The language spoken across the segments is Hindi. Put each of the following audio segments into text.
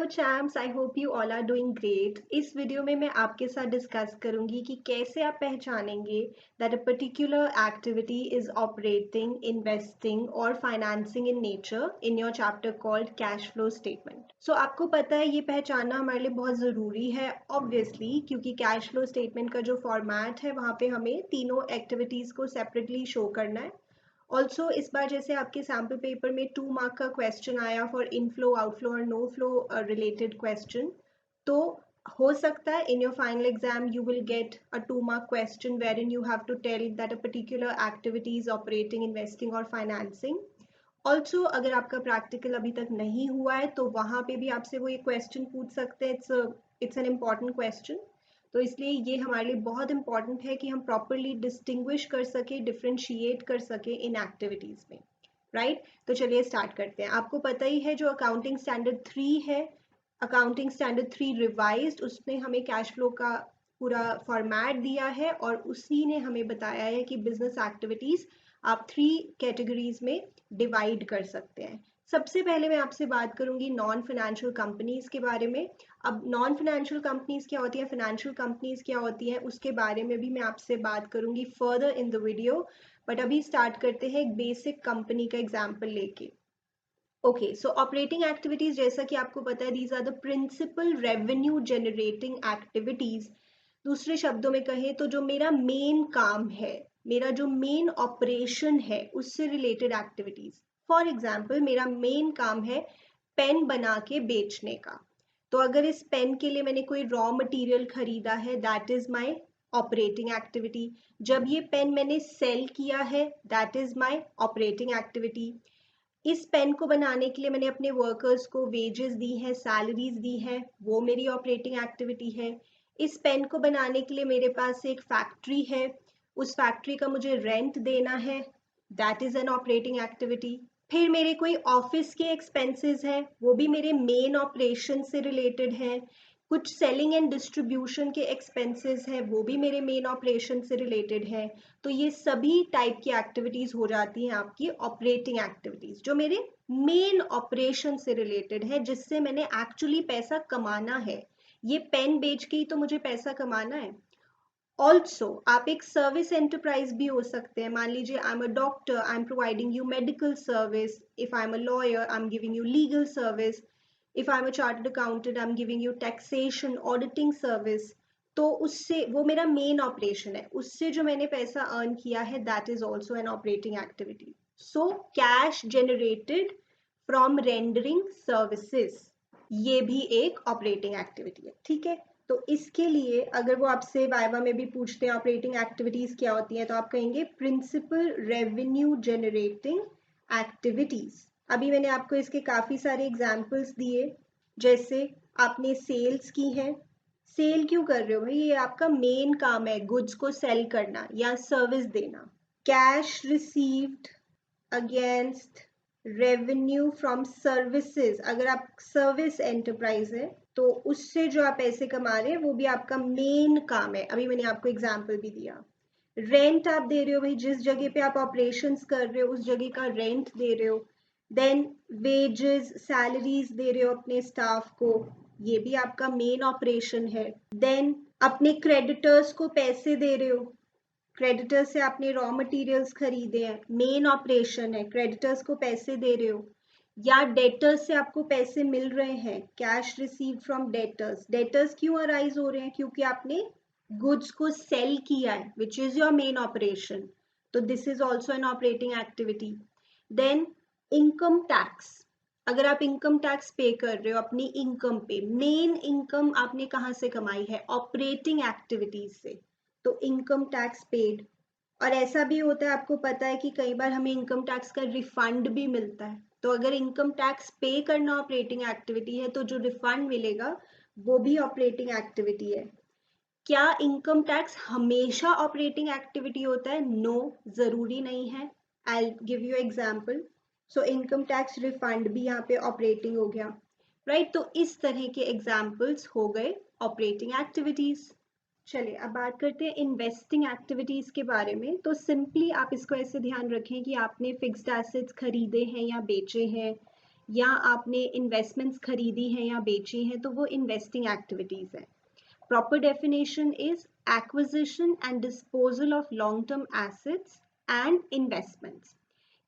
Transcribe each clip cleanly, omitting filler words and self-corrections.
Hello champs, I hope you all are doing great. इस वीडियो में मैं आपके साथ डिस्कस करूंगी कि कैसे आप पहचानेंगे that a particular activity is operating, investing और financing in nature in your chapter called cash flow statement. So आपको पता है ये पहचानना हमारे लिए बहुत ज़रूरी है ऑब्वियसली, क्योंकि कैश फ्लो स्टेटमेंट का जो फॉर्मेट है वहाँ पे हमें तीनों एक्टिविटीज़ को सेपरेटली शो करना है। ऑल्सो इस बार जैसे आपके सैम्पल पेपर में 2 मार्क का क्वेश्चन आया फॉर इनफ्लो, आउटफ्लो और नो फ्लो रिलेटेड क्वेश्चन, तो हो सकता है in your final exam you will get a 2 mark question where in you have to tell that a particular activity is operating, investing और फाइनेंसिंग। ऑल्सो अगर आपका प्रैक्टिकल अभी तक नहीं हुआ है तो वहाँ पे भी आपसे वो ये क्वेश्चन पूछ सकते हैं। इट्स एन इम्पॉर्टेंट क्वेश्चन, तो इसलिए ये हमारे लिए बहुत इंपॉर्टेंट है कि हम प्रॉपरली डिस्टिंग्विश कर सके, डिफ्रेंशिएट कर सके इन एक्टिविटीज़ में, राइट। तो चलिए स्टार्ट करते हैं। आपको पता ही है जो अकाउंटिंग स्टैंडर्ड 3 है, अकाउंटिंग स्टैंडर्ड 3 रिवाइज्ड, उसने हमें कैश फ्लो का पूरा फॉर्मेट दिया है और उसी ने हमें बताया है कि बिजनेस एक्टिविटीज़ आप 3 कैटेगरीज में डिवाइड कर सकते हैं। सबसे पहले मैं आपसे बात करूंगी नॉन फाइनेंशियल कंपनीज के बारे में। अब नॉन फाइनेंशियल कंपनीज क्या होती है, फाइनेंशियल कंपनीज क्या होती है, उसके बारे में भी मैं आपसे बात करूंगी further in the video. But अभी स्टार्ट करते हैं एक बेसिक कंपनी का एग्जाम्पल लेके। ओके, सो ऑपरेटिंग एक्टिविटीज जैसा कि आपको पता है these are the principal revenue generating activities. दूसरे शब्दों में कहें तो जो मेरा मेन काम है, मेरा जो मेन ऑपरेशन है, उससे रिलेटेड एक्टिविटीज। फॉर एग्जाम्पल मेरा मेन काम है पेन बना के बेचने का, तो अगर इस पेन के लिए मैंने कोई रॉ मटेरियल खरीदा है that is my operating activity. जब ये पेन मैंने सेल किया है that is my operating activity. इस पेन को बनाने के लिए मैंने अपने वर्कर्स को वेजेस दी हैं, सैलरीज दी हैं, वो मेरी ऑपरेटिंग एक्टिविटी है। इस पेन को बनाने के लिए मेरे पास एक फैक्ट्री है, उस फैक्ट्री का मुझे रेंट देना है, that is an operating activity. फिर मेरे कोई ऑफिस के एक्सपेंसेस हैं, वो भी मेरे मेन ऑपरेशन से रिलेटेड हैं। कुछ सेलिंग एंड डिस्ट्रीब्यूशन के एक्सपेंसेस हैं, वो भी मेरे मेन ऑपरेशन से रिलेटेड हैं। तो ये सभी टाइप की एक्टिविटीज हो जाती हैं आपकी ऑपरेटिंग एक्टिविटीज, जो मेरे मेन ऑपरेशन से रिलेटेड है, जिससे मैंने एक्चुअली पैसा कमाना है। ये पेन बेच के ही तो मुझे पैसा कमाना है। ऑल्सो आप एक सर्विस एंटरप्राइज भी हो सकते हैं। मान लीजिए I am a doctor, I am providing you medical service. If I am a lawyer, I am giving you legal service. If I am a chartered accountant, I am giving you taxation auditing service. तो उससे वो मेरा मेन ऑपरेशन है, उससे जो मैंने पैसा अर्न किया है that is also an operating activity. So cash generated from rendering services, ये भी एक ऑपरेटिंग एक्टिविटी है, ठीक है। तो इसके लिए अगर वो आपसे वाइवा में भी पूछते हैं ऑपरेटिंग एक्टिविटीज क्या होती हैं, तो आप कहेंगे प्रिंसिपल रेवेन्यू जनरेटिंग एक्टिविटीज। अभी मैंने आपको इसके काफी सारे एग्जांपल्स दिए, जैसे आपने सेल्स की है। सेल क्यों कर रहे हो भाई, ये आपका मेन काम है, गुड्स को सेल करना या सर्विस देना। Cash received against revenue from services, अगर आप सर्विस एंटरप्राइज है तो उससे जो आप पैसे कमा रहे हैं वो भी आपका मेन काम है। अभी मैंने आपको एग्जांपल भी दिया। रेंट आप दे रहे हो भाई, जिस जगह पे आप ऑपरेशंस कर रहे हो उस जगह का रेंट दे रहे हो। देन वेजेस, सैलरीज दे रहे हो अपने स्टाफ को, ये भी आपका मेन ऑपरेशन है। देन अपने क्रेडिटर्स को पैसे दे रहे हो, क्रेडिटर्स से आपने रॉ मटेरियल्स खरीदे हैं, मेन ऑपरेशन है, क्रेडिटर्स को पैसे दे रहे हो। या डेटर्स से आपको पैसे मिल रहे हैं, cash receive from debtors. Debtors क्यों अराइज हो रहे हैं, क्योंकि आपने गुड्स को सेल किया है, which is your main operation, तो this is also an operating activity. Then income tax, अगर आप इनकम टैक्स पे कर रहे हो अपनी इनकम पे, मेन इनकम आपने कहाँ से कमाई है, ऑपरेटिंग एक्टिविटीज से, तो इनकम टैक्स पेड। और ऐसा भी होता है, आपको पता है कि कई बार हमें इनकम टैक्स का रिफंड भी मिलता है, तो अगर इनकम टैक्स पे करना ऑपरेटिंग एक्टिविटी है तो जो रिफंड मिलेगा वो भी ऑपरेटिंग एक्टिविटी है। क्या इनकम टैक्स हमेशा ऑपरेटिंग एक्टिविटी होता है? नो, जरूरी नहीं है। I give you example. So income tax refund भी यहाँ पे ऑपरेटिंग हो गया, राइट। तो इस तरह के एग्जांपल्स हो गए ऑपरेटिंग एक्टिविटीज। चलिए अब बात करते हैं इन्वेस्टिंग एक्टिविटीज के बारे में। तो सिंपली आप इसको ऐसे ध्यान रखें कि आपने फिक्स्ड एसेट्स खरीदे हैं या बेचे हैं, या आपने इन्वेस्टमेंट्स खरीदी हैं या बेची हैं, तो वो इन्वेस्टिंग एक्टिविटीज़ है। Proper definition is acquisition and disposal of long term assets and investments.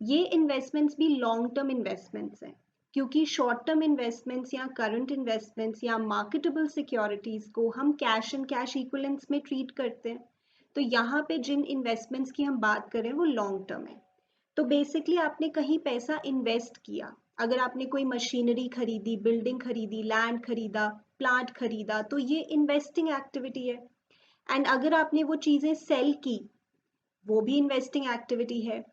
ये इन्वेस्टमेंट्स भी लॉन्ग टर्म इन्वेस्टमेंट्स हैं, क्योंकि शॉर्ट टर्म इन्वेस्टमेंट्स या करंट इन्वेस्टमेंट्स या मार्केटेबल सिक्योरिटीज़ को हम कैश एंड कैश इक्विवेलेंट्स में ट्रीट करते हैं। तो यहाँ पे जिन इन्वेस्टमेंट्स की हम बात करें वो लॉन्ग टर्म है। तो बेसिकली आपने कहीं पैसा इन्वेस्ट किया, अगर आपने कोई मशीनरी खरीदी, बिल्डिंग खरीदी, लैंड खरीदा, प्लांट खरीदा, तो ये इन्वेस्टिंग एक्टिविटी है। एंड अगर आपने वो चीज़ें सेल की, वो भी इन्वेस्टिंग एक्टिविटी है।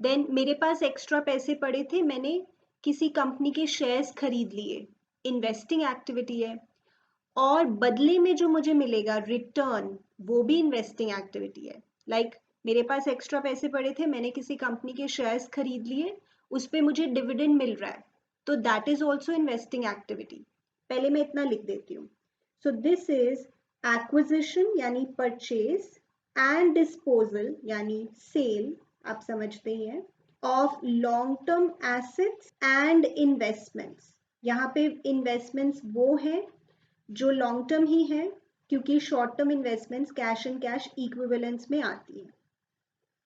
देन मेरे पास एक्स्ट्रा पैसे पड़े थे, मैंने किसी कंपनी के शेयर्स खरीद लिए, इन्वेस्टिंग एक्टिविटी है। और बदले में जो मुझे मिलेगा रिटर्न, वो भी इन्वेस्टिंग एक्टिविटी है। लाइक मेरे पास एक्स्ट्रा पैसे पड़े थे, मैंने किसी कंपनी के शेयर्स खरीद लिए, उस पर मुझे डिविडेंड मिल रहा है, तो that is also investing activity. पहले मैं इतना लिख देती हूँ। सो दिस इज एक्विजिशन यानी परचेज एंड डिस्पोजल यानी सेल, आप समझते ही हैं, of long term assets and investments. यहाँ पे इन्वेस्टमेंट्स वो हैं जो लॉन्ग टर्म ही है, क्योंकि short term investments cash and cash equivalents में आती है।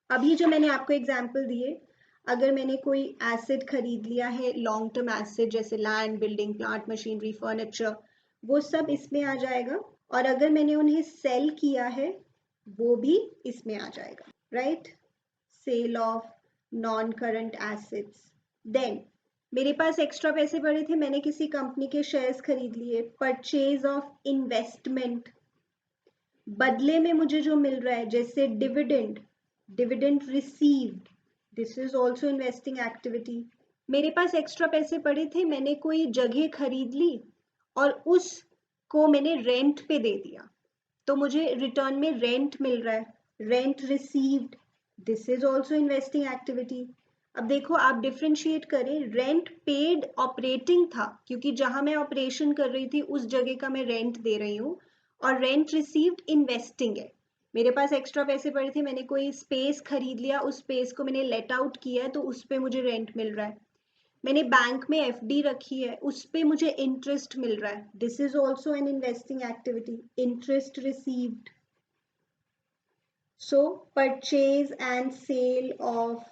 अभी जो मैंने आपको एग्जांपल दिए, अगर मैंने कोई एसेट खरीद लिया है, लॉन्ग टर्म एसेट जैसे land, building, plant, machinery, furniture, वो सब इसमें आ जाएगा। और अगर मैंने उन्हें सेल किया है, वो भी इसमें आ जाएगा, right? Sale of non current assets. Then मेरे पास एक्स्ट्रा पैसे पड़े थे, मैंने किसी कंपनी के शेयर्स खरीद लिए, परचेज ऑफ इन्वेस्टमेंट। बदले में मुझे जो मिल रहा है, जैसे dividend, dividend received, this is also investing activity. मेरे पास एक्स्ट्रा पैसे पड़े थे, मैंने कोई जगह खरीद ली और उसको मैंने रेंट पे दे दिया, तो मुझे रिटर्न में रेंट मिल रहा है, rent received, this is also investing activity. अब देखो, आप डिफ्रेंशिएट करें, रेंट पेड ऑपरेटिंग था, क्योंकि जहां मैं ऑपरेशन कर रही थी उस जगह का मैं रेंट दे रही हूँ, और रेंट रिसीव्ड इन्वेस्टिंग है। मेरे पास एक्स्ट्रा पैसे पड़े थे, मैंने कोई स्पेस खरीद लिया, उस स्पेस को मैंने लेट आउट किया है, तो उस पर मुझे रेंट मिल रहा है। मैंने बैंक में एफडी रखी है, उस पर मुझे इंटरेस्ट मिल रहा है, this is also an investing activity, interest received. So purchase and sale of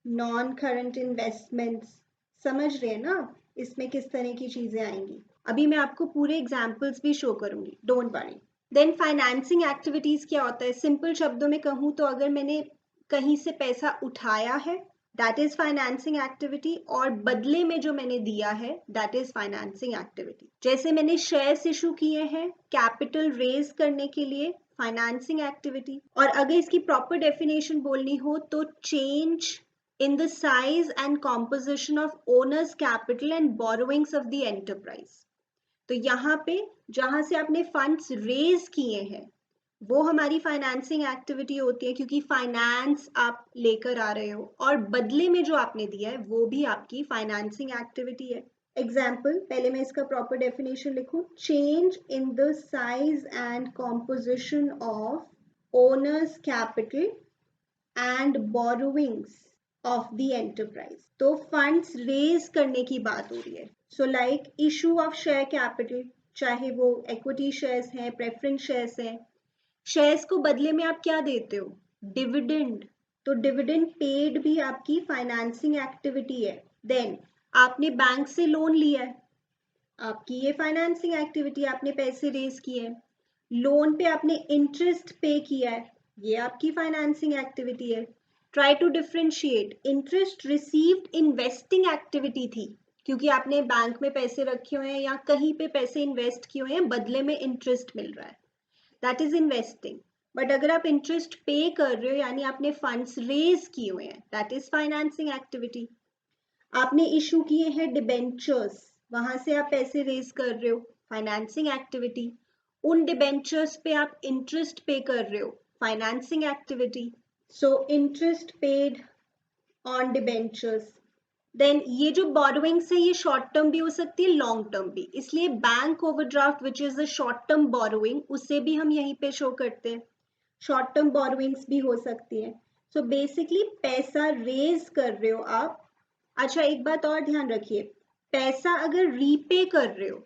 non current investments, समझ रहे हैं ना इसमें किस तरह की चीजें आएंगी। अभी मैं आपको पूरे एग्जाम्पल्स भी शो करूंगी, don't worry. Then financing activities क्या होता है, सिंपल शब्दों में कहूँ तो अगर मैंने कहीं से पैसा उठाया है, दैट इज फाइनेंसिंग एक्टिविटी, और बदले में जो मैंने दिया है, दैट इज फाइनेंसिंग एक्टिविटी। जैसे मैंने शेयर्स इशू किए हैं कैपिटल रेज करने के लिए, फाइनेंसिंग एक्टिविटी। और अगर इसकी प्रॉपर डेफिनेशन बोलनी हो तो change in the size and composition of owner's capital and borrowings of the enterprise। तो यहाँ पे जहां से आपने फंड्स रेज किए हैं, वो हमारी फाइनेंसिंग एक्टिविटी होती है, क्योंकि फाइनेंस आप लेकर आ रहे हो, और बदले में जो आपने दिया है वो भी आपकी फाइनेंसिंग एक्टिविटी है। एग्जाम्पल, पहले मैं इसका प्रॉपर डेफिनेशन लिखूं, change in the size and composition of owners capital and borrowings of the enterprise. तो फंड्स रेज करने की बात हो रही है। So like issue of share capital, चाहे वो इक्विटी शेयर्स हैं, प्रेफरेंस शेयर्स हैं, शेयर्स को बदले में आप क्या देते हो, डिविडेंड, तो डिविडेंड पेड भी आपकी फाइनेंसिंग एक्टिविटी है। देन आपने बैंक से लोन लिया है, आपकी ये फाइनेंसिंग एक्टिविटी, आपने पैसे रेज किए हैं। लोन पे आपने इंटरेस्ट पे किया है, ये आपकी फाइनेंसिंग एक्टिविटी है। Try to differentiate, interest received investing activity थी, क्योंकि आपने बैंक में पैसे रखे हुए हैं या कहीं पे पैसे इन्वेस्ट किए हुए हैं, बदले में इंटरेस्ट मिल रहा है, दैट इज इन्वेस्टिंग। बट अगर आप इंटरेस्ट पे कर रहे हो, यानी आपने फंड्स रेज किए हुए हैं, दैट इज फाइनेंसिंग एक्टिविटी। आपने इशू किए हैं डिबेंचर्स, वहां से आप पैसे रेज कर रहे हो, फाइनेंसिंग एक्टिविटी। उन डिबेंचर्स पे आप इंटरेस्ट पे कर रहे हो, financing activity. So interest paid on debentures. Then ये जो बोरोइंग्स है, ये शॉर्ट टर्म भी हो सकती है, लॉन्ग टर्म भी, इसलिए bank overdraft which is the short term borrowing, उसे भी हम यहीं पे शो करते हैं, शॉर्ट टर्म बोरोइंग्स भी हो सकती है। सो बेसिकली पैसा रेज कर रहे हो आप अच्छा, एक बात और ध्यान रखिए, पैसा अगर रीपे कर रहे हो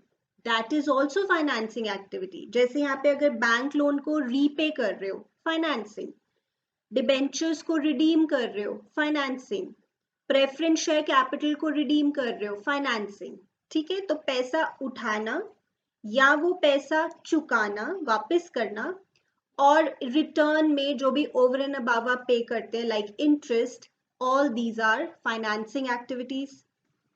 that is also financing activity. जैसे यहाँ पे अगर बैंक लोन को रीपे कर रहे हो, फाइनेंसिंग। डिबेंचर्स को रिडीम कर रहे हो, फाइनेंसिंग। प्रेफरेंस शेयर कैपिटल को रिडीम कर रहे हो, फाइनेंसिंग। ठीक है, तो पैसा उठाना या वो पैसा चुकाना, वापस करना, और रिटर्न में जो भी ओवर एंड अबव आप पे करते हैं like interest, all these are financing activities.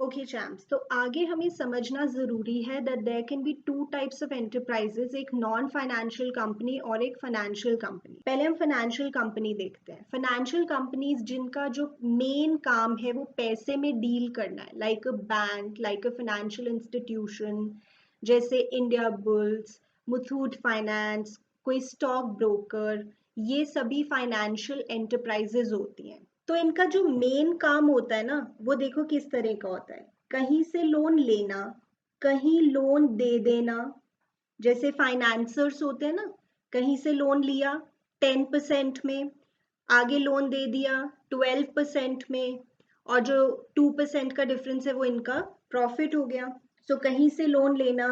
Okay champs, तो आगे हमें समझना जरूरी है that there can be two types of enterprises, एक नॉन फाइनेंशियल कंपनी और एक फाइनेंशियल कंपनी। पहले हम फाइनेंशियल कंपनी देखते हैं। फाइनेंशियल कंपनीज जिनका जो मेन काम है वो पैसे में डील करना है, like a bank, like a financial institution, जैसे इंडिया बुल्स, मुथूट फाइनेंस, कोई स्टॉक ब्रोकर, ये सभी फाइनेंशियल एंटरप्राइजेज होती हैं। तो इनका जो मेन काम होता है ना, वो देखो किस तरह का होता है। कहीं से लोन लेना, कहीं लोन दे देना। जैसे फाइनेंसर्स होते हैं ना, कहीं से लोन लिया 10% में, आगे लोन दे दिया 12% में, और जो 2% का डिफरेंस है वो इनका प्रॉफिट हो गया। सो कहीं से लोन लेना,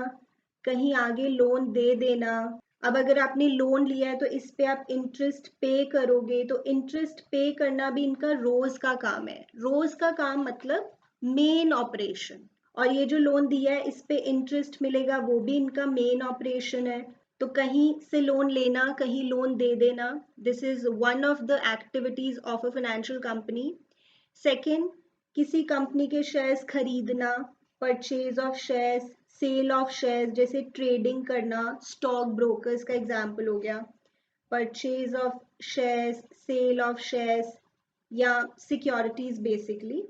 कहीं आगे लोन दे देना। अब अगर आपने लोन लिया है तो इस पे आप इंटरेस्ट पे करोगे, तो इंटरेस्ट पे करना भी इनका रोज का काम है। रोज का काम मतलब मेन ऑपरेशन। और ये जो लोन दिया है इस पे इंटरेस्ट मिलेगा, वो भी इनका मेन ऑपरेशन है। तो कहीं से लोन लेना, कहीं लोन दे देना, this is one of the activities of a financial company. Second, किसी कंपनी के शेयर्स खरीदना, purchase of shares, sale of shares, जैसे ट्रेडिंग करना, स्टॉक ब्रोकर्स का एग्जाम्पल हो गया। Purchase of shares, sale of shares या सिक्योरिटीज बेसिकली।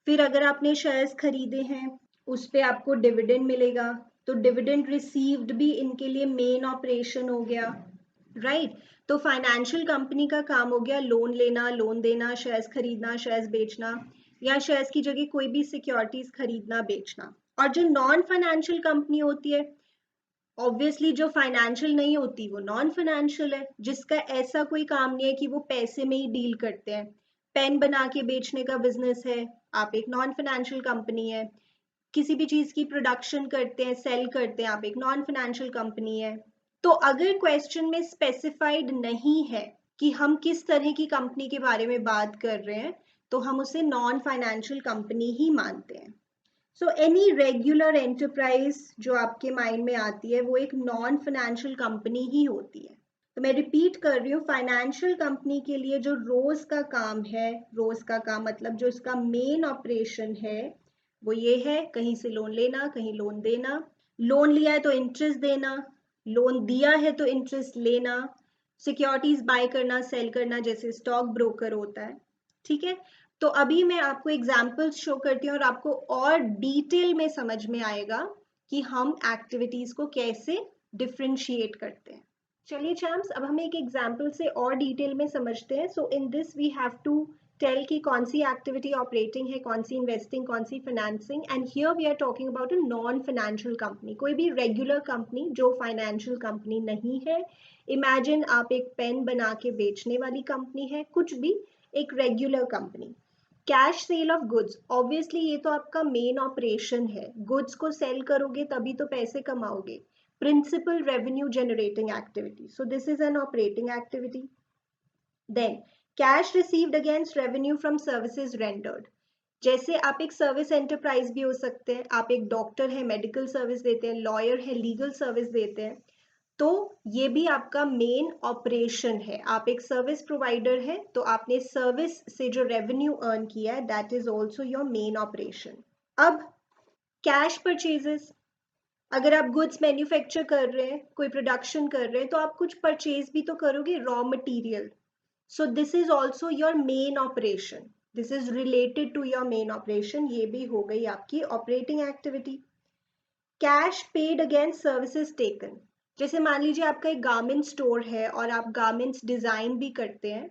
फिर अगर आपने शेयर्स खरीदे हैं उस पे आपको डिविडेंड मिलेगा, तो डिविडेंड रिसीव्ड भी इनके लिए मेन ऑपरेशन हो गया, राइट। तो फाइनेंशियल कंपनी का काम हो गया लोन लेना, लोन देना, शेयर्स खरीदना, शेयर्स बेचना, या शेयर्स की जगह कोई भी सिक्योरिटीज खरीदना बेचना। और जो नॉन फाइनेंशियल कंपनी होती है, ऑब्वियसली जो फाइनेंशियल नहीं होती वो नॉन फाइनेंशियल है, जिसका ऐसा कोई काम नहीं है कि वो पैसे में ही डील करते हैं। पेन बना के बेचने का बिजनेस है, आप एक नॉन फाइनेंशियल कंपनी है। किसी भी चीज की प्रोडक्शन करते हैं, सेल करते हैं, आप एक नॉन फाइनेंशियल कंपनी है। तो अगर क्वेश्चन में स्पेसिफाइड नहीं है कि हम किस तरह की कंपनी के बारे में बात कर रहे हैं, तो हम उसे नॉन फाइनेंशियल कंपनी ही मानते हैं। सो एनी रेगुलर एंटरप्राइज जो आपके माइंड में आती है वो एक नॉन फाइनेंशियल कंपनी ही होती है। तो मैं रिपीट कर रही हूँ, फाइनेंशियल कंपनी के लिए जो रोज का काम है, रोज का काम मतलब जो इसका मेन ऑपरेशन है वो ये है, कहीं से लोन लेना, कहीं लोन देना। लोन लिया है तो इंटरेस्ट देना, लोन दिया है तो इंटरेस्ट लेना, सिक्योरिटीज बाय करना, सेल करना, जैसे स्टॉक ब्रोकर होता है। ठीक है, तो अभी मैं आपको एग्जाम्पल्स शो करती हूँ और आपको और डिटेल में समझ में आएगा कि हम एक्टिविटीज को कैसे डिफ्रेंशिएट करते हैं। चलिए चैम्प्स, अब हम एक एग्जाम्पल से और डिटेल में समझते हैं। So in this we have to tell कि कौन सी एक्टिविटी ऑपरेटिंग है, कौन सी इन्वेस्टिंग, कौन सी financing. And here we are talking about a non financial company, कोई भी रेगुलर कंपनी जो फाइनेंशियल कंपनी नहीं है। इमेजिन आप एक पेन बना के बेचने वाली कंपनी है, कुछ भी, एक regular company. Cash sale of goods, obviously ये तो आपका मेन ऑपरेशन है, गुड्स को सेल करोगे तभी तो पैसे कमाओगे। Principal revenue generating activity, so this is an operating activity. Then cash received against revenue from services rendered, जैसे आप एक सर्विस एंटरप्राइज भी हो सकते हैं, आप एक डॉक्टर है, मेडिकल सर्विस देते हैं, लॉयर है, लीगल सर्विस देते हैं, तो ये भी आपका मेन ऑपरेशन है। आप एक सर्विस प्रोवाइडर है तो आपने सर्विस से जो रेवेन्यू अर्न किया है that is also your main operation. अब कैश परचेजेस, अगर आप गुड्स मैन्युफैक्चर कर रहे हैं, कोई प्रोडक्शन कर रहे हैं, तो आप कुछ परचेज भी तो करोगे, raw material. So this is also your main operation, this is related to your main operation, ये भी हो गई आपकी operating activity. Cash paid against services taken, जैसे मान लीजिए आपका एक गारमेंट स्टोर है और आप गारमेंट्स डिजाइन भी करते हैं,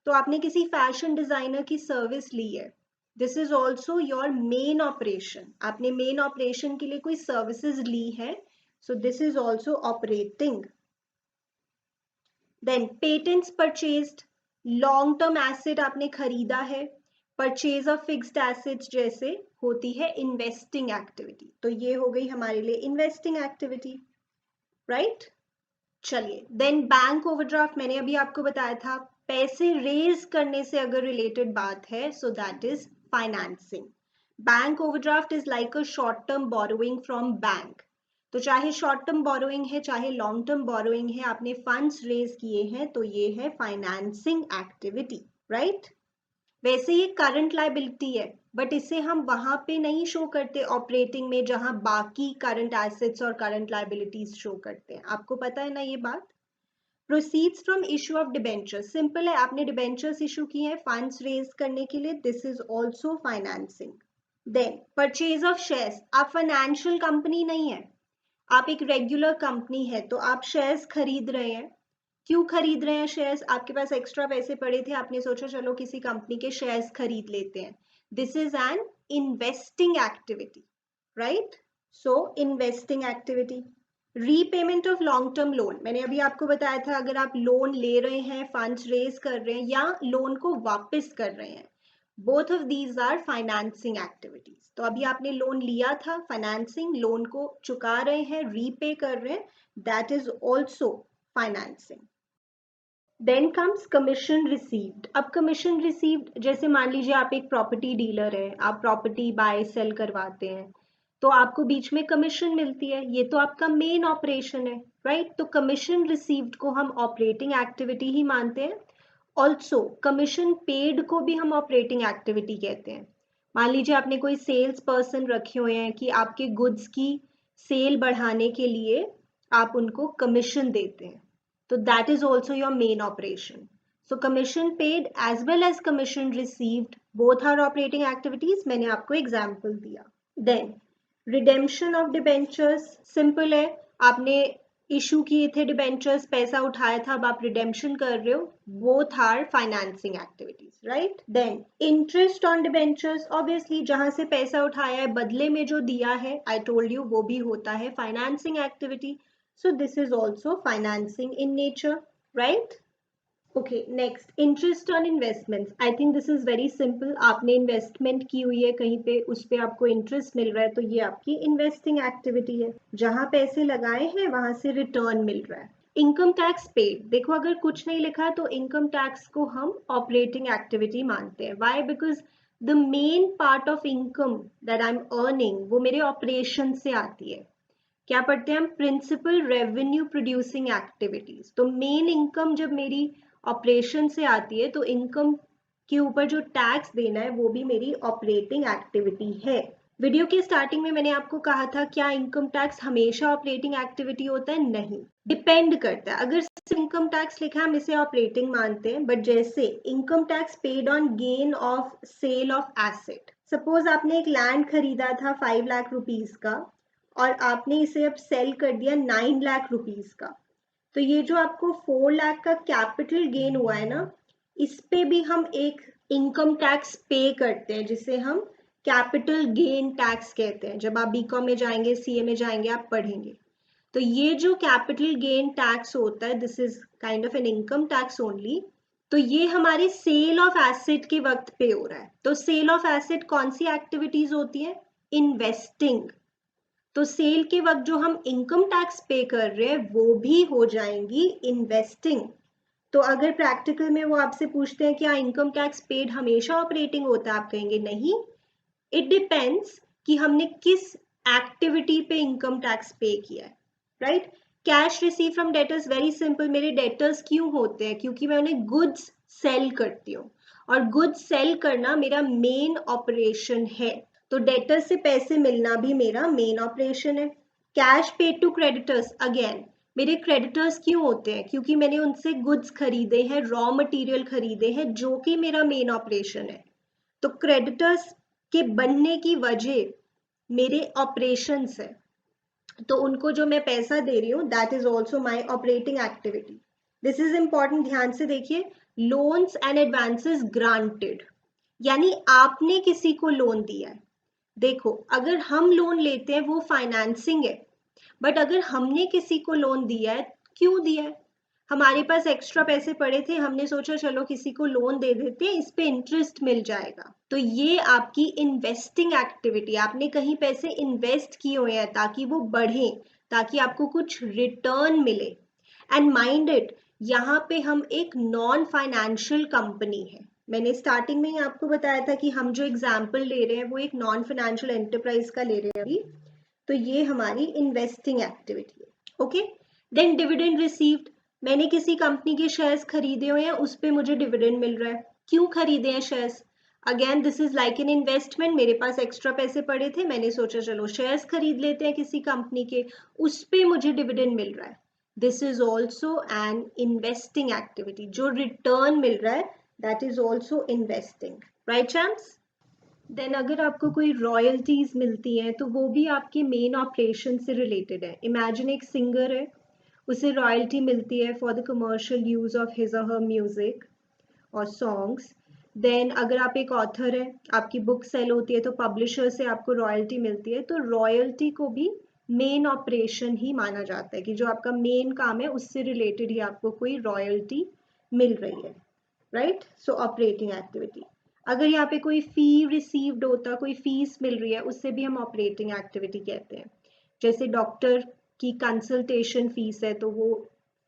तो आपने किसी फैशन डिजाइनर की सर्विस ली है, this is also your main operation. आपने मेन ऑपरेशन के लिए कोई सर्विसेज ली है, so this is also operating. Then patents purchased, long term asset आपने खरीदा है, परचेज ऑफ फिक्स्ड एसेट्स जैसे होती है इन्वेस्टिंग एक्टिविटी, तो ये हो गई हमारे लिए इन्वेस्टिंग एक्टिविटी, राइट। चलिए, देन बैंक ओवरड्राफ्ट मैंने अभी आपको बताया था, पैसे रेज करने से अगर रिलेटेड बात है, so that is financing. Bank overdraft is like a short term borrowing from bank. तो चाहे शॉर्ट टर्म बोरोइंग है चाहे लॉन्ग टर्म बोरोइंग है, आपने फंड्स रेज किए हैं तो ये है फाइनेंसिंग एक्टिविटी, राइट। वैसे ये करंट लायबिलिटी है, बट इसे हम वहां पे नहीं शो करते ऑपरेटिंग में जहां बाकी करंट एसेट्स और करंट लायबिलिटीज शो करते हैं। आपको पता है ना ये बात। Proceeds from issue of debentures, simple है, आपने डिबेंचर्स इशू किए हैं फंड्स रेज करने के लिए, this is also financing. Then purchase of shares, आप फाइनेंशियल कंपनी नहीं है, आप एक रेगुलर कंपनी है, तो आप शेयर्स खरीद रहे हैं। क्यों खरीद रहे हैं शेयर्स? आपके पास एक्स्ट्रा पैसे पड़े थे, आपने सोचा चलो किसी कंपनी के शेयर्स खरीद लेते हैं। This is N investing activity, right. So investing activity. Repayment of long term loan, मैंने अभी आपको बताया था, अगर आप लोन ले रहे हैं, फंड्स रेज कर रहे हैं या लोन को वापस कर रहे हैं, both of these are financing activities. तो अभी आपने लोन लिया था, फाइनेंसिंग, लोन को चुका रहे हैं, रीपे कर रहे हैं, that is also financing. Then comes commission received. अब कमीशन रिसीव्ड जैसे मान लीजिए आप एक प्रॉपर्टी डीलर है, आप प्रॉपर्टी बाय सेल करवाते हैं, तो आपको बीच में कमीशन मिलती है, ये तो आपका मेन ऑपरेशन है, राइट। तो कमीशन रिसीव्ड को हम ऑपरेटिंग एक्टिविटी ही मानते हैं। ऑल्सो कमीशन पेड को भी हम ऑपरेटिंग एक्टिविटी कहते हैं। मान लीजिए आपने कोई सेल्स पर्सन रखे हुए हैं कि आपके गुड्स की सेल बढ़ाने के लिए आप उनको कमीशन देते हैं, so that is also your main operation. So commission paid as well as commission received, both are operating activities. मैंने आपको example दिया. Then redemption of debentures, simple है, आपने इशू किए थे डिबेंचर्स, पैसा उठाया था, अब आप रिडेम्पशन कर रहे हो, both are financing activities, right. Then interest on debentures, obviously जहां से पैसा उठाया है बदले में जो दिया है, आई टोल्ड यू, वो भी होता है financing activity. So this is also financing in nature, right? Okay, next, interest on investments. I think this is very simple. आपने इन्वेस्टमेंट की हुई है कहीं पे, उस पे आपको इंटरेस्ट मिल रहा है, तो ये आपकी इन्वेस्टिंग एक्टिविटी है। जहां पैसे लगाए हैं वहां से रिटर्न मिल रहा है। इनकम टैक्स पेड, देखो अगर कुछ नहीं लिखा तो इनकम टैक्स को हम ऑपरेटिंग एक्टिविटी मानते हैं। Why? Because the main part of income that I am earning वो मेरे ऑपरेशन से आती है। क्या पढ़ते हैं हम? Principal revenue producing activities. तो मेन इनकम जब मेरी ऑपरेशन से आती है तो इनकम के ऊपर जो टैक्स देना है वो भी मेरी ऑपरेटिंग एक्टिविटी है। वीडियो के स्टार्टिंग में मैंने आपको कहा था क्या इनकम टैक्स हमेशा ऑपरेटिंग एक्टिविटी होता है? नहीं, डिपेंड करता है। अगर सिर्फ इनकम टैक्स लिखा है हम इसे ऑपरेटिंग मानते हैं, बट जैसे income tax paid on gain of sale of asset, suppose आपने एक लैंड खरीदा था 5 लाख रुपीज का और आपने इसे अब सेल कर दिया 9 लाख रुपीज का, तो ये जो आपको 4 लाख का कैपिटल गेन हुआ है ना, इस पे भी हम एक इनकम टैक्स पे करते हैं जिसे हम कैपिटल गेन टैक्स कहते हैं। जब आप बीकॉम में जाएंगे, सीए में जाएंगे, आप पढ़ेंगे। तो ये जो कैपिटल गेन टैक्स होता है, this is kind of an income tax only. तो ये हमारे सेल ऑफ एसेट के वक्त पे हो रहा है। तो सेल ऑफ एसेट कौन सी एक्टिविटीज होती है? इन्वेस्टिंग। तो सेल के वक्त जो हम इनकम टैक्स पे कर रहे हैं वो भी हो जाएंगी इन्वेस्टिंग। तो अगर प्रैक्टिकल में वो आपसे पूछते हैं क्या इनकम टैक्स पेड हमेशा ऑपरेटिंग होता है, आप कहेंगे नहीं, इट डिपेंड्स कि हमने किस एक्टिविटी पे इनकम टैक्स पे किया है, right. Cash receive from debtors, very simple, मेरे डेटर्स क्यों होते हैं? क्योंकि मैं उन्हें गुड्स सेल करती हूँ और गुड्स सेल करना मेरा मेन ऑपरेशन है, तो डेटर्स से पैसे मिलना भी मेरा मेन ऑपरेशन है। Cash paid to creditors, again मेरे क्रेडिटर्स क्यों होते हैं? क्योंकि मैंने उनसे गुड्स खरीदे हैं, रॉ मटेरियल खरीदे हैं, जो कि मेरा मेन ऑपरेशन है। तो क्रेडिटर्स के बनने की वजह मेरे ऑपरेशंस है, तो उनको जो मैं पैसा दे रही हूँ that is also my operating activity. This is important, ध्यान से देखिए। लोन्स एंड एडवांसेस ग्रांटेड, यानी आपने किसी को लोन दिया है। देखो अगर हम लोन लेते हैं वो फाइनेंसिंग है, बट अगर हमने किसी को लोन दिया है, क्यों दिया है? हमारे पास एक्स्ट्रा पैसे पड़े थे, हमने सोचा चलो किसी को लोन दे देते हैं, इस पे इंटरेस्ट मिल जाएगा। तो ये आपकी इन्वेस्टिंग एक्टिविटी, आपने कहीं पैसे इन्वेस्ट किए हुए हैं ताकि वो बढ़े, ताकि आपको कुछ रिटर्न मिले। एंड माइंड इट, यहाँ पे हम एक नॉन फाइनेंशियल कंपनी है। मैंने स्टार्टिंग में ही आपको बताया था कि हम जो एग्जाम्पल ले रहे हैं वो एक नॉन फाइनेंशियल एंटरप्राइज का ले रहे हैं अभी। तो ये हमारी इन्वेस्टिंग एक्टिविटी है। ओके, देन डिविडेंड रिसीव्ड, मैंने किसी कंपनी के शेयर्स खरीदे हुए हैं, उस पर मुझे डिविडेंड मिल रहा है। क्यों खरीदे हैं shares? Again this is like an investment, मेरे पास एक्स्ट्रा पैसे पड़े थे, मैंने सोचा चलो शेयर्स खरीद लेते हैं किसी कंपनी के, उस पर मुझे डिविडेंड मिल रहा है। This is also an investing activity, जो रिटर्न मिल रहा है that is also investing, right champs? Then अगर आपको कोई रॉयल्टीज मिलती हैं तो वो भी आपके मेन ऑपरेशन से रिलेटेड है। इमेजिन एक सिंगर है, उसे रॉयल्टी मिलती है for the commercial use of his और हर म्यूजिक और सॉन्ग्स। देन अगर आप एक ऑथर है, आपकी बुक सेल होती है तो पब्लिशर से आपको रॉयल्टी मिलती है। तो रॉयल्टी को भी मेन ऑपरेशन ही माना जाता है कि जो आपका मेन काम है उससे रिलेटेड ही आपको कोई रॉयल्टी मिल रही है, राइट? सो ऑपरेटिंग एक्टिविटी। अगर यहाँ पे कोई फी रिसीव्ड होता, कोई फीस मिल रही है, उससे भी हम ऑपरेटिंग एक्टिविटी कहते हैं। जैसे डॉक्टर की कंसल्टेशन फीस है तो वो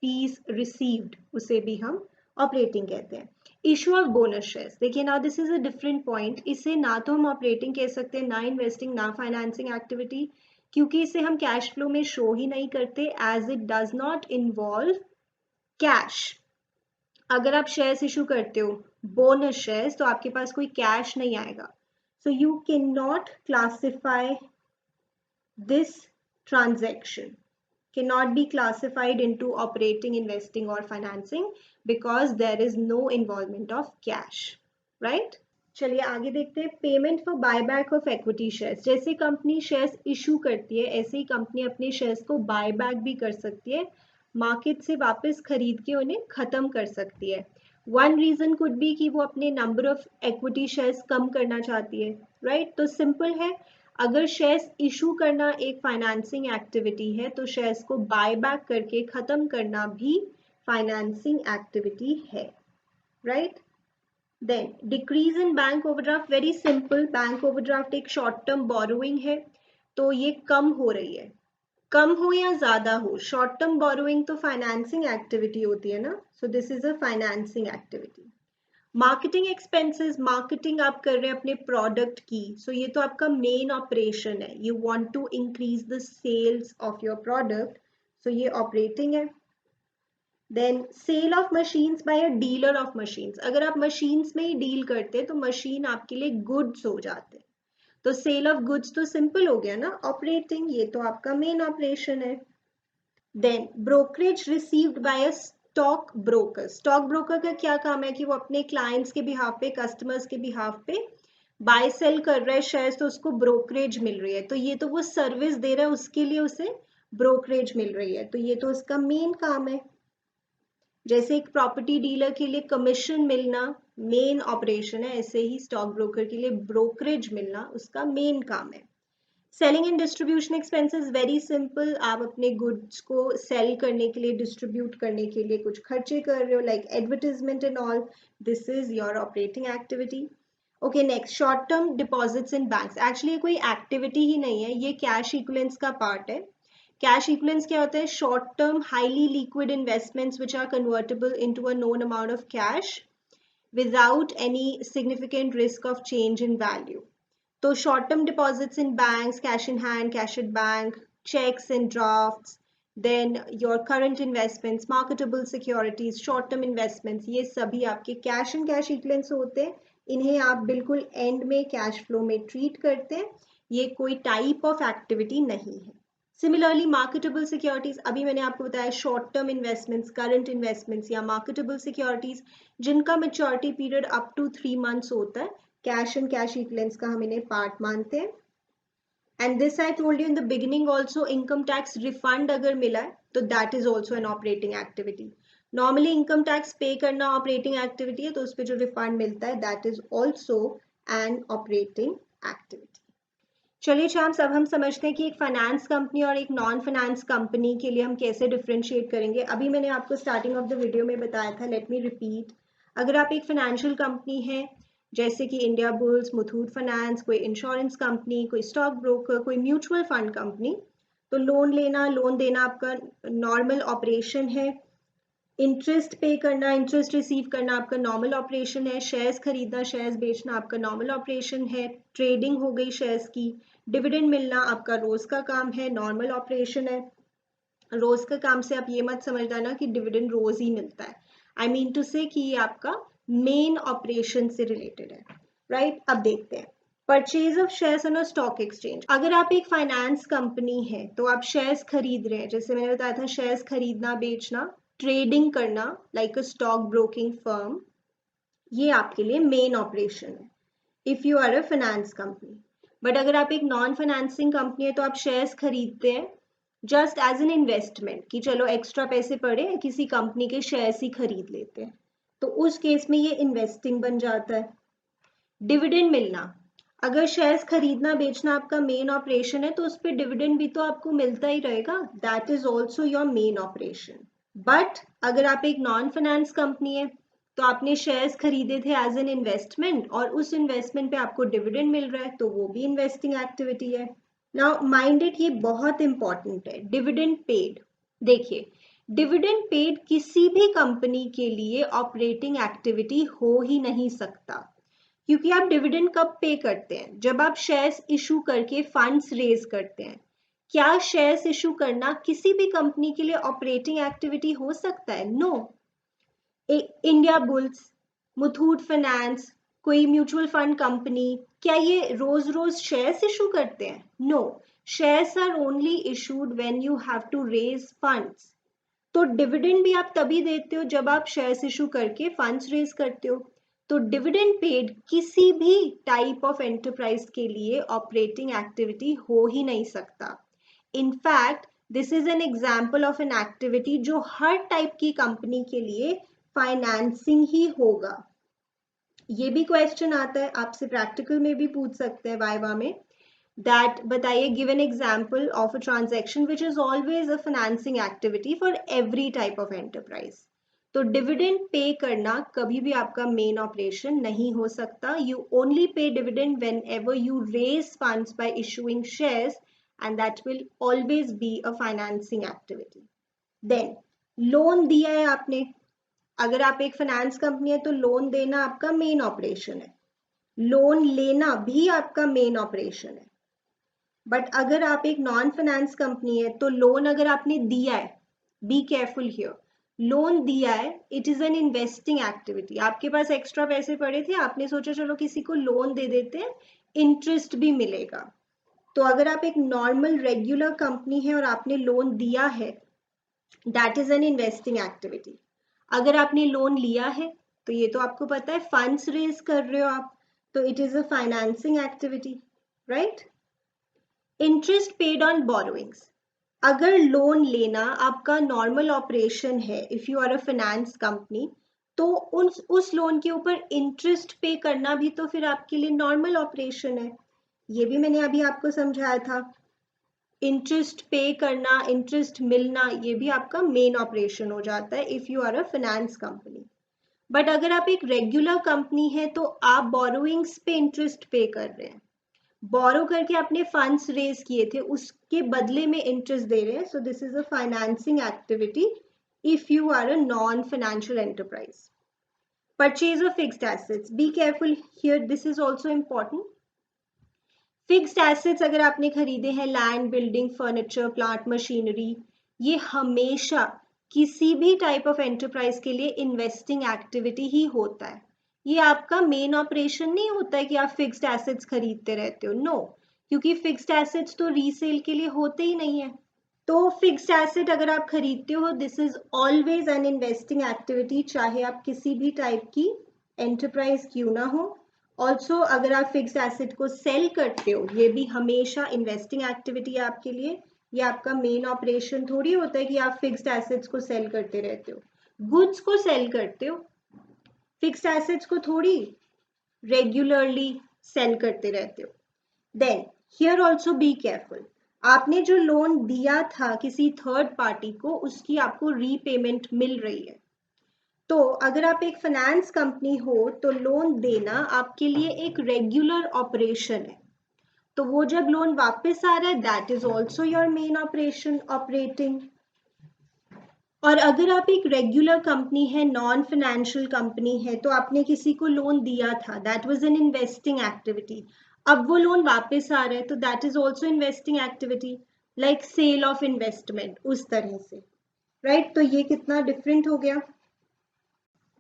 फीस रिसीव्ड, उसे भी हम ऑपरेटिंग कहते हैं। इशू ऑफ बोनस शेयर्स, देखिए ना this is a different point. इसे ना तो हम ऑपरेटिंग कह सकते हैं, ना इन्वेस्टिंग, ना फाइनेंसिंग एक्टिविटी, क्योंकि इसे हम कैश फ्लो में शो ही नहीं करते, as it does not involve cash. अगर आप शेयर्स इशू करते हो, बोनस शेयर्स, तो आपके पास कोई कैश नहीं आएगा। So you can not classify this transaction, cannot be classified into operating, investing or financing because there is no involvement of cash, right? चलिए आगे देखते हैं। Payment for buyback of equity shares, जैसे कंपनी शेयर्स इशू करती है ऐसे ही कंपनी अपने शेयर्स को बायबैक भी कर सकती है, मार्केट से वापस खरीद के उन्हें खत्म कर सकती है। वन रीजन कुड बी कि वो अपने नंबर ऑफ इक्विटी शेयर्स कम करना चाहती है, राइट? तो सिंपल है, अगर शेयर्स इशू करना एक फाइनेंसिंग एक्टिविटी है तो शेयर्स को बाय बैक करके खत्म करना भी फाइनेंसिंग एक्टिविटी है, right? Then decrease in bank overdraft, very simple, bank overdraft एक शॉर्ट टर्म बोरोइंग है, तो ये कम हो रही है। कम हो या ज्यादा हो, शॉर्ट टर्म बोरोइंग तो फाइनेंसिंग एक्टिविटी होती है ना, सो this is a financing activity. Marketing expenses, marketing आप कर रहे हैं अपने प्रोडक्ट की, सो ये तो आपका मेन ऑपरेशन है, you want to increase the sales of your product, so ये ऑपरेटिंग है। Then sale of machines by a dealer of machines, अगर आप मशीन्स में ही डील करते हैं तो मशीन आपके लिए गुड्स हो जाते हैं, तो सेल ऑफ गुड्स तो सिंपल हो गया ना, ऑपरेटिंग, ये तो आपका मेन ऑपरेशन है। Then brokerage received by a stock broker, stock broker का क्या काम है कि वो अपने क्लाइंट्स के बिहाफ पे, कस्टमर्स के बिहाफ पे बाय सेल कर रहा है शेयर्स, तो उसको ब्रोकरेज मिल रही है, तो ये तो वो सर्विस दे रहा है, उसके लिए उसे ब्रोकरेज मिल रही है, तो ये तो उसका मेन काम है। जैसे एक प्रॉपर्टी डीलर के लिए कमीशन मिलना मेन ऑपरेशन है, ऐसे ही स्टॉक ब्रोकर के लिए ब्रोकरेज मिलना उसका मेन काम है। Selling and distribution expenses, very simple, आप अपने गुड्स को सेल करने के लिए, डिस्ट्रीब्यूट करने के लिए कुछ खर्चे कर रहे हो, like advertisement and all, this is your operating activity. Okay, next, short term deposits in banks, actually कोई एक्टिविटी ही नहीं है, ये कैश इक्विवेलेंस का पार्ट है। कैश इक्विवेलेंस क्या होता है? Short term highly liquid investments which are convertible into a known amount of cash without any significant risk of change in value. तो short term deposits in banks, cash in hand, cash at bank, cheques and drafts, then your current investments, marketable securities, short term investments, ये सभी आपके कैश एंड कैश इक्विवेलेंस होते हैं। इन्हें आप बिल्कुल एंड में कैश फ्लो में ट्रीट करते हैं, ये कोई टाइप ऑफ एक्टिविटी नहीं है। सिमिलरली मार्केटेबल सिक्योरिटीज, अभी मैंने आपको बताया short term investments, current investments या मार्केटेबल सिक्योरिटीज जिनका maturity period up to 3 months होता है, कैश एंड कैश इक्विवेलेंस का हम इन्हें पार्ट मानते हैं। And this I told you in the beginning also, income tax refund अगर मिला है तो that is also an operating activity. Normally income tax पे करना ऑपरेटिंग एक्टिविटी है, तो उस पर जो रिफंड मिलता है that is also an operating activity. चलिए चैम्प्स, अब हम समझते हैं कि एक फाइनेंस कंपनी और एक नॉन फाइनेंस कंपनी के लिए हम कैसे डिफ्रेंशिएट करेंगे। अभी मैंने आपको स्टार्टिंग ऑफ द वीडियो में बताया था, लेट मी रिपीट। अगर आप एक फाइनेंशियल कंपनी है जैसे कि इंडिया बुल्स, मुथूट फाइनेंस, कोई इंश्योरेंस कंपनी, कोई स्टॉक ब्रोकर, कोई म्यूचुअल फंड कंपनी, तो लोन लेना, लोन देना आपका नॉर्मल ऑपरेशन है। इंटरेस्ट पे करना, इंटरेस्ट रिसीव करना आपका नॉर्मल ऑपरेशन है। शेयर्स खरीदना, शेयर्स बेचना आपका नॉर्मल ऑपरेशन है। ट्रेडिंग हो गई शेयर्स की। डिविडेंड मिलना आपका रोज का काम है, नॉर्मल ऑपरेशन है। रोज का काम से आप ये मत समझना ना कि डिविडेंड रोज ही मिलता है। आई मीन टू से कि ये आपका मेन ऑपरेशन से रिलेटेड है, राइट? अब देखते हैं purchase of shares on a stock exchange. अगर आप एक फाइनेंस कंपनी है तो आप शेयर्स खरीद रहे हैं, जैसे मैंने बताया था, शेयर्स खरीदना बेचना, ट्रेडिंग करना like a stock broking firm, ये आपके लिए मेन ऑपरेशन है if you are a finance company. But अगर आप एक नॉन फाइनेंसिंग कंपनी है तो आप शेयर्स खरीदते हैं जस्ट एज एन इन्वेस्टमेंट, कि चलो एक्स्ट्रा पैसे पड़े किसी कंपनी के शेयर्स ही खरीद लेते हैं, तो उस केस में ये इन्वेस्टिंग बन जाता है। डिविडेंड मिलना, अगर शेयर्स खरीदना बेचना आपका मेन ऑपरेशन है तो उस पर डिविडेंड भी तो आपको मिलता ही रहेगा, that is also your main operation. But अगर आप एक नॉन फाइनेंस कंपनी है तो आपने शेयर्स खरीदे थे एज एन इन्वेस्टमेंट और उस इन्वेस्टमेंट पे आपको डिविडेंड मिल रहा है, तो वो भी इन्वेस्टिंग एक्टिविटी है। नाउ माइंड इट, ये बहुत इंपॉर्टेंट है, डिविडेंड पेड। देखिए, डिविडेंड पेड किसी भी कंपनी के लिए ऑपरेटिंग एक्टिविटी हो ही नहीं सकता, क्योंकि आप डिविडेंड कब पे करते हैं? जब आप शेयर्स इशू करके फंड्स रेज करते हैं। क्या शेयर्स इशू करना किसी भी कंपनी के लिए ऑपरेटिंग एक्टिविटी हो सकता है? No. Indiabulls, Muthoot finance, कोई म्यूचुअल फंड कंपनी, क्या ये रोज रोज शेयर्स इशू करते हैं? No. Shares are only issued when you have to raise funds. तो डिविडेंड भी आप तभी देते हो जब आप शेयर्स इशू करके फंड्स रेज करते हो। तो डिविडेंड पेड किसी भी टाइप ऑफ एंटरप्राइज के लिए ऑपरेटिंग एक्टिविटी हो ही नहीं सकता। In fact this is N example of an activity जो हर टाइप की कंपनी के लिए फाइनेंसिंग ही होगा। ये भी क्वेश्चन आता है आपसे, प्रैक्टिकल में भी पूछ सकते हैं वाइवा में, दैट बताइए, give an example of a transaction which is always a financing activity for every type of enterprise. तो डिविडेंड पे करना कभी भी आपका मेन ऑपरेशन नहीं हो सकता। You only pay dividend whenever you raise funds by issuing shares, and that will always be a financing activity. Then loan दिया है आपने, अगर आप एक फाइनेंस कंपनी है तो लोन देना आपका मेन ऑपरेशन है, लोन लेना भी आपका मेन ऑपरेशन है। बट अगर आप एक नॉन फाइनेंस कंपनी है तो लोन अगर आपने दिया है, बी केयरफुल हियर, लोन दिया है, it is an investing activity. आपके पास एक्स्ट्रा पैसे पड़े थे, आपने सोचा चलो किसी को लोन दे देते हैं, इंटरेस्ट भी मिलेगा। तो अगर आप एक नॉर्मल रेगुलर कंपनी है और आपने लोन दिया है, that is N investing activity. अगर आपने लोन लिया है तो ये तो आपको पता है फंड्स रेज कर रहे हो आप, तो it is a financing activity, right? Interest paid on borrowings, अगर लोन लेना आपका नॉर्मल ऑपरेशन है, if you are a finance company, तो उस लोन के ऊपर इंटरेस्ट पे करना भी तो फिर आपके लिए नॉर्मल ऑपरेशन है। ये भी मैंने अभी आपको समझाया था। इंटरेस्ट पे करना, इंटरेस्ट मिलना, ये भी आपका मेन ऑपरेशन हो जाता है if you are a finance company. But अगर आप एक रेगुलर कंपनी है तो आप बोरोइंग्स पे इंटरेस्ट पे कर रहे हैं, बोरो करके आपने फंड्स रेज किए थे, उसके बदले में इंटरेस्ट दे रहे हैं, so this is a financing activity if you are a non financial enterprise. Purchase of fixed assets, be careful here, this is also important. Fixed assets अगर आपने खरीदे हैं, land, building, furniture, plant, machinery, ये हमेशा किसी भी टाइप ऑफ एंटरप्राइज के लिए इन्वेस्टिंग एक्टिविटी ही होता है। ये आपका मेन ऑपरेशन नहीं होता है कि आप फिक्स्ड एसेट्स खरीदते रहते हो, नो, क्योंकि फिक्स्ड एसेट्स तो रीसेल के लिए होते ही नहीं है। तो फिक्स्ड एसेट अगर आप खरीदते हो, this is always an investing activity, चाहे आप किसी भी टाइप की एंटरप्राइज क्यों ना हो। ऑल्सो अगर आप फिक्स्ड एसेट को सेल करते हो, ये भी हमेशा इन्वेस्टिंग एक्टिविटी है आपके लिए। ये आपका मेन ऑपरेशन थोड़ी होता है कि आप फिक्स्ड एसेट्स को सेल करते रहते हो, गुड्स को सेल करते हो, फिक्स्ड एसेट्स को थोड़ी रेगुलरली सेल करते रहते हो। Then here also be careful, आपने जो लोन दिया था किसी थर्ड पार्टी को, उसकी आपको रीपेमेंट मिल रही है। तो अगर आप एक फाइनेंस कंपनी हो तो लोन देना आपके लिए एक रेगुलर ऑपरेशन है। तो वो जब लोन वापस आ रहा है, that is also your main operation operating. और अगर आप एक रेगुलर कंपनी है, नॉन फाइनेंशियल कंपनी है, तो आपने किसी को लोन दिया था, that was an investing activity. अब वो लोन वापस आ रहा है तो that is also investing activity, like sale of investment, उस तरह से, राइट? तो ये कितना डिफरेंट हो गया।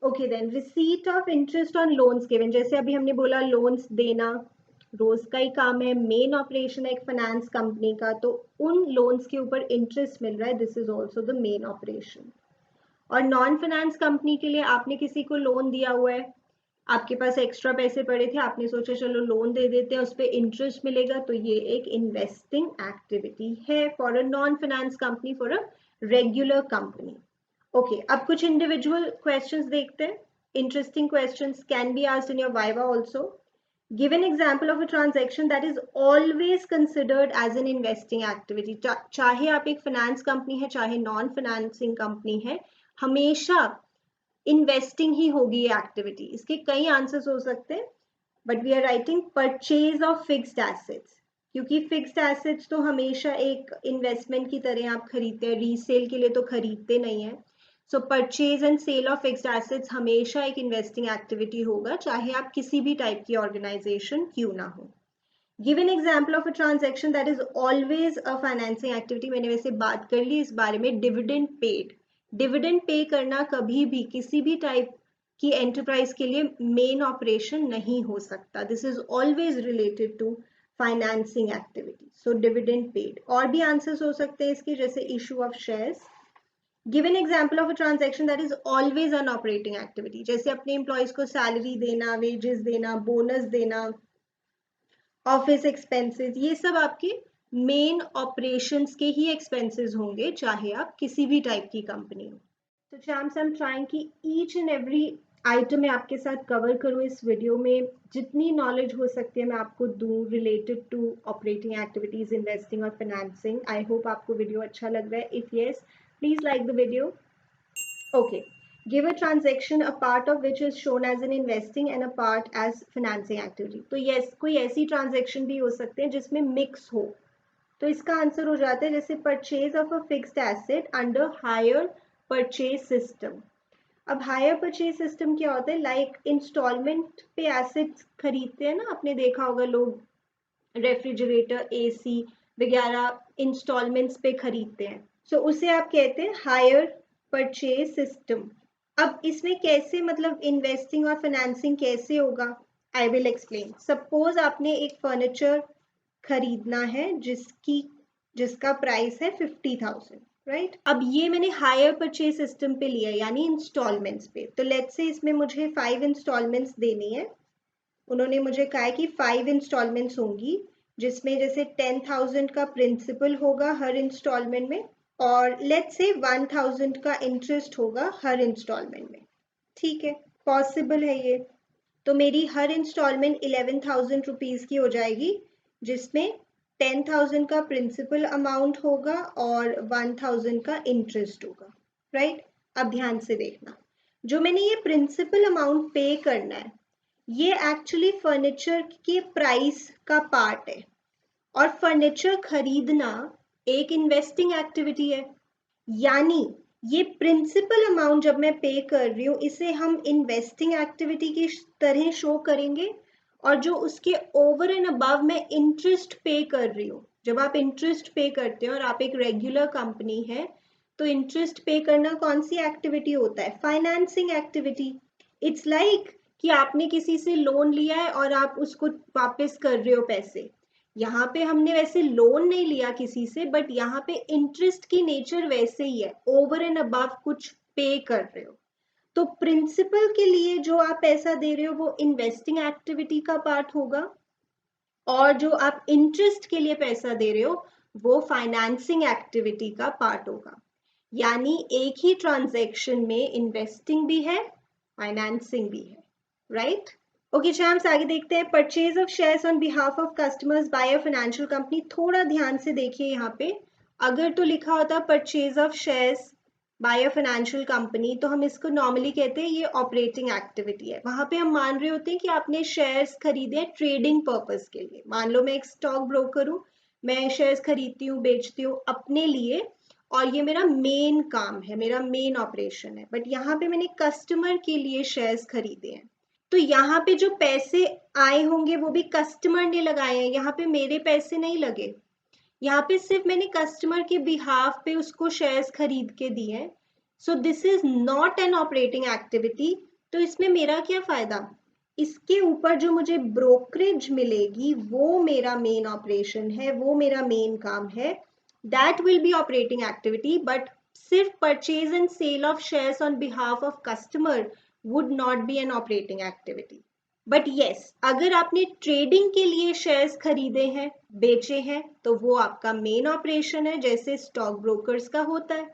Okay then, receipt of interest on loans given, जैसे अभी हमने बोला लोन्स देना रोज का ही काम है, मेन ऑपरेशन है एक फाइनेंस कंपनी का, तो उन लोन्स के ऊपर इंटरेस्ट मिल रहा है, this is also the main operation. और नॉन फाइनेंस कंपनी के लिए आपने किसी को लोन दिया हुआ है, आपके पास एक्स्ट्रा पैसे पड़े थे, आपने सोचा चलो लोन दे देते हैं, उस पर इंटरेस्ट मिलेगा, तो ये एक इन्वेस्टिंग एक्टिविटी है for a non finance company, for a regular company. Okay, अब कुछ इंडिविजुअल क्वेश्चंस देखते हैं। Interesting questions can be asked in your viva also. Give an example of a transaction that is always considered as an investing activity. चाहे आप एक फाइनेंस कंपनी है, चाहे नॉन फाइनेंसिंग कंपनी है, हमेशा इन्वेस्टिंग ही होगी ये एक्टिविटी। इसके कई आंसर्स हो सकते हैं, but we are writing purchase of fixed assets, क्योंकि फिक्स्ड एसेट्स तो हमेशा एक इन्वेस्टमेंट की तरह आप खरीदते हैं, रीसेल के लिए तो खरीदते नहीं है। So purchase and sale of fixed assets हमेशा एक इन्वेस्टिंग एक्टिविटी होगा, चाहे आप किसी भी टाइप की ऑर्गेनाइजेशन क्यों ना हो। Give an example of a transaction that is always a financing activity, मैंने वैसे बात कर ली इस बारे में, डिविडेंड पेड। डिविडेंड पे करना कभी भी किसी भी टाइप की एंटरप्राइज के लिए मेन ऑपरेशन नहीं हो सकता, this is always related to financing activity, so dividend paid. और भी आंसर्स हो सकते हैं इसके, जैसे issue of shares. Give an example of a transaction that is always an operating activity, जैसे अपने एम्प्लॉयज को सैलरी देना, वेजेस देना, बोनस देना, ऑफिस एक्सपेंसेस, ये सब आपके मेन ऑपरेशंस के ही एक्सपेंसेस होंगे, चाहे आप किसी भी टाइप की कंपनी हो। तो चैम्स, आई एम ट्राइंग कि ईच एंड एवरी आइटम मैं आपके साथ कवर करूँ इस वीडियो में, जितनी नॉलेज हो सकती है मैं आपको दूँ related to operating activities, investing और फाइनेंसिंग। आई होप आपको वीडियो अच्छा लग रहा है। If yes, please like the video. Okay. Give a transaction a part of which is shown as an investing and a part as financing activity. तो yes, कोई ऐसी transaction भी हो सकते हैं जिसमें mix हो, तो इसका आंसर हो जाता है जैसे purchase of a fixed asset under hire purchase system. अब हायर परचेज सिस्टम क्या होता है, लाइक इंस्टॉलमेंट पे एसेट्स खरीदते हैं ना, आपने देखा होगा लोग रेफ्रिजरेटर, एसी वगैरह इंस्टॉलमेंट्स पे खरीदते हैं, सो उसे आप कहते हैं हायर परचेज सिस्टम। अब इसमें कैसे, मतलब इन्वेस्टिंग और फाइनेंसिंग कैसे होगा, आई विल एक्सप्लेन। सपोज आपने एक फर्नीचर खरीदना है जिसका प्राइस है 50,000, राइट? अब ये मैंने हायर परचेज सिस्टम पे लिया, यानी इंस्टॉलमेंट्स पे। तो लेट्स से इसमें मुझे 5 इंस्टॉलमेंट्स देनी है, उन्होंने मुझे कहा है कि 5 इंस्टॉलमेंट्स होंगी, जिसमें जैसे 10,000 का प्रिंसिपल होगा हर इंस्टॉलमेंट में, और लेट्स से 1,000 का इंटरेस्ट होगा हर इंस्टॉलमेंट में। ठीक है, पॉसिबल है ये। तो मेरी हर इंस्टॉलमेंट 11,000 रुपीज की हो जाएगी, जिसमें 10,000 का प्रिंसिपल अमाउंट होगा और 1,000 का इंटरेस्ट होगा, राइट? अब ध्यान से देखना, जो मैंने ये प्रिंसिपल अमाउंट पे करना है, ये एक्चुअली फर्नीचर के प्राइस का पार्ट है, और फर्नीचर खरीदना एक इन्वेस्टिंग एक्टिविटी है, यानी ये प्रिंसिपल अमाउंट जब मैं पे कर रही हूँ, इसे हम इन्वेस्टिंग एक्टिविटी की तरह शो करेंगे। और जो उसके ओवर एंड अबव मैं इंटरेस्ट पे कर रही हूँ, जब आप इंटरेस्ट पे करते हैं और आप एक रेगुलर कंपनी है, तो इंटरेस्ट पे करना कौन सी एक्टिविटी होता है, फाइनेंसिंग एक्टिविटी। इट्स लाइक कि आपने किसी से लोन लिया है और आप उसको वापस कर रहे हो पैसे। यहाँ पे हमने वैसे लोन नहीं लिया किसी से, बट यहाँ पे इंटरेस्ट की नेचर वैसे ही है, ओवर एंड अबव कुछ पे कर रहे हो। तो प्रिंसिपल के लिए जो आप पैसा दे रहे हो वो इन्वेस्टिंग एक्टिविटी का पार्ट होगा, और जो आप इंटरेस्ट के लिए पैसा दे रहे हो वो फाइनेंसिंग एक्टिविटी का पार्ट होगा। यानी एक ही ट्रांजैक्शन में इन्वेस्टिंग भी है, फाइनेंसिंग भी है, राइट? ओके चैम्प्स, आगे देखते हैं। Purchase of shares on behalf of customers by a financial company. थोड़ा ध्यान से देखिए यहाँ पे, अगर तो लिखा होता purchase of shares by a financial company तो हम इसको नॉर्मली कहते हैं ये ऑपरेटिंग एक्टिविटी है। वहां पे हम मान रहे होते हैं कि आपने शेयर्स खरीदे हैं ट्रेडिंग पर्पस के लिए। मान लो मैं एक स्टॉक ब्रोकर हूँ, मैं शेयर्स खरीदती हूँ बेचती हूँ अपने लिए, और ये मेरा मेन काम है, मेरा मेन ऑपरेशन है। बट यहाँ पे मैंने कस्टमर के लिए शेयर्स खरीदे हैं, तो यहाँ पे जो पैसे आए होंगे वो भी कस्टमर ने लगाए हैं, यहाँ पे मेरे पैसे नहीं लगे। यहाँ पे सिर्फ मैंने कस्टमर के बिहाफ पे उसको शेयर्स खरीद के दिए हैं। So this is not an operating activity. तो इसमें मेरा क्या फायदा? इसके ऊपर जो मुझे ब्रोकरेज मिलेगी वो मेरा मेन ऑपरेशन है, वो मेरा मेन काम है। That will be operating activity, but सिर्फ purchase and sale of shares on behalf of customer would not be an operating activity. But yes, अगर आपने ट्रेडिंग के लिए शेयर्स खरीदे हैं बेचे हैं तो वो आपका मेन ऑपरेशन है, जैसे स्टॉक ब्रोकर्स का होता है।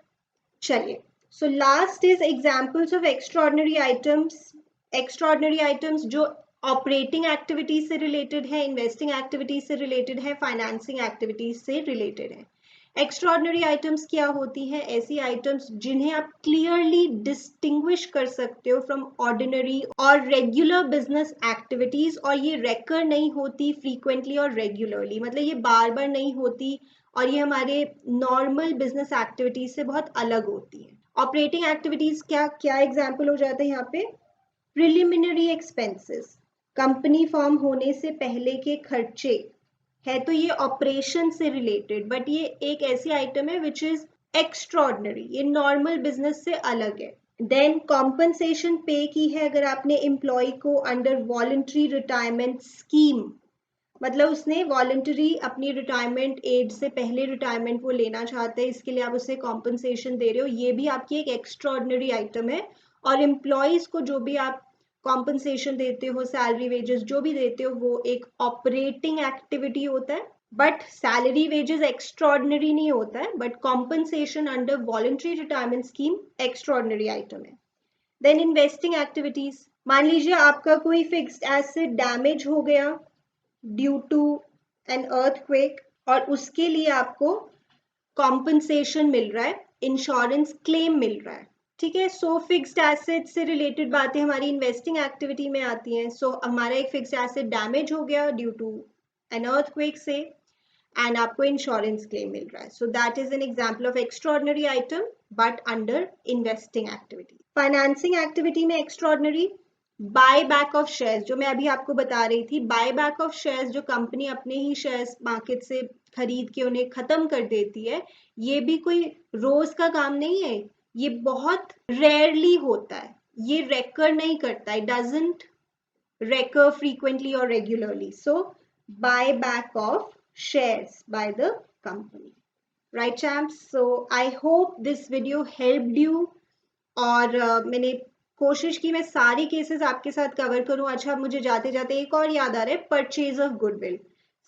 चलिए, so last is examples of extraordinary items. Extraordinary items जो ऑपरेटिंग एक्टिविटीज से रिलेटेड है, इन्वेस्टिंग एक्टिविटीज से रिलेटेड है, फाइनेंसिंग एक्टिविटीज से रिलेटेड है। एक्स्ट्राऑर्डिनरी आइटम्स क्या होती हैं? ऐसी आइटम्स जिन्हें आप क्लियरली डिस्टिंग्विश कर सकते हो फ्रॉम ऑर्डिनरी और रेगुलर बिजनेस एक्टिविटीज, और ये रेकर नहीं होती फ्रीक्वेंटली और रेगुलरली, मतलब ये बार बार नहीं होती, और ये हमारे नॉर्मल बिजनेस एक्टिविटीज से बहुत अलग होती है। ऑपरेटिंग एक्टिविटीज क्या क्या एग्जाम्पल हो जाते हैं यहाँ पे? प्रिलिमिनरी एक्सपेंसेस, कंपनी फॉर्म होने से पहले के खर्चे है, तो ये ऑपरेशन से रिलेटेड, बट ये एक ऐसी आइटम है विच इज एक्स्ट्रॉर्डनरी, ये नॉर्मल बिजनेस से अलग है। देन कॉम्पनसेशन पे की है अगर आपने एम्प्लॉय को अंडर वॉलंटरी रिटायरमेंट स्कीम, मतलब उसने वॉलंटरी अपनी रिटायरमेंट एज से पहले रिटायरमेंट वो लेना चाहते हैं, इसके लिए आप उसे कॉम्पनसेशन दे रहे हो, ये भी आपकी एक एक्स्ट्रॉर्डनरी आइटम है। और एम्प्लॉयज को जो भी आप कॉम्पनसेशन देते हो, सैलरी वेजेस जो भी देते हो, वो एक ऑपरेटिंग एक्टिविटी होता है। बट सैलरी वेजेस एक्स्ट्रॉर्डनरी नहीं होता है, but compensation under voluntary retirement scheme extraordinary item है। देन इन्वेस्टिंग एक्टिविटीज, मान लीजिए आपका कोई फिक्स्ड एसेट डैमेज हो गया ड्यू टू एन अर्थक्वेक, और उसके लिए आपको कॉम्पनसेशन मिल रहा है, इंश्योरेंस क्लेम मिल रहा है। ठीक है, सो फिक्स्ड एसेट से रिलेटेड बातें हमारी इन्वेस्टिंग एक्टिविटी में आती हैं। सो हमारा एक फिक्स्ड एसेट डैमेज हो गया ड्यू टू एन अर्थक्वेक से, एंड आपको इंश्योरेंस क्लेम मिल रहा है। So that is an example of extraordinary item but under investing activity. Financing activity में extraordinary buyback of shares, जो मैं अभी आपको बता रही थी, बाय बैक ऑफ शेयर्स जो कंपनी अपने ही शेयर्स मार्केट से खरीद के उन्हें खत्म कर देती है, ये भी कोई रोज का काम नहीं है, ये बहुत रेयरली होता है, ये रेकर नहीं करता, इट डजंट रेकर फ्रीक्वेंटली और regularly. So buy back of shares by the company, right champs? So I hope this video helped you, और मैंने कोशिश की मैं सारी केसेस आपके साथ कवर करूं। अच्छा, मुझे जाते जाते एक और याद आ रहा है, परचेज ऑफ गुडविल।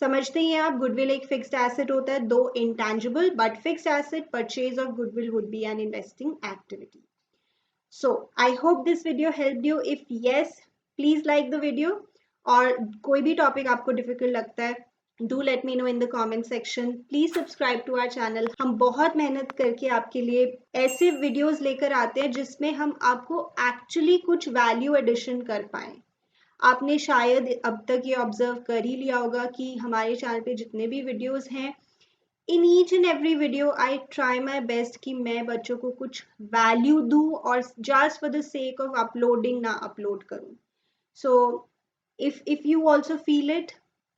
समझते ही हैं आप, गुडविल एक फिक्स्ड एसेट होता है, though intangible, but fixed asset purchase of goodwill would be an investing activity. So I hope this video helped you. If yes, please like the video. और कोई भी टॉपिक आपको डिफिकल्ट लगता है, do let me know in the comment section. Please subscribe to our channel. हम बहुत मेहनत करके आपके लिए ऐसे वीडियोस लेकर आते हैं जिसमें हम आपको एक्चुअली कुछ वैल्यू एडिशन कर पाएं। आपने शायद अब तक ये ऑब्जर्व कर ही लिया होगा कि हमारे चैनल पे जितने भी वीडियोस हैं, in each and every video I try my best कि मैं बच्चों को कुछ वैल्यू दूँ, और just for the sake of uploading ना अपलोड करूँ। सो if you also feel it,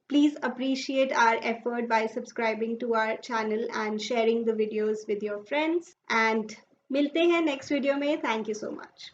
please appreciate our effort by subscribing to our channel and sharing the videos with your friends, and मिलते हैं नेक्स्ट वीडियो में। Thank you so much.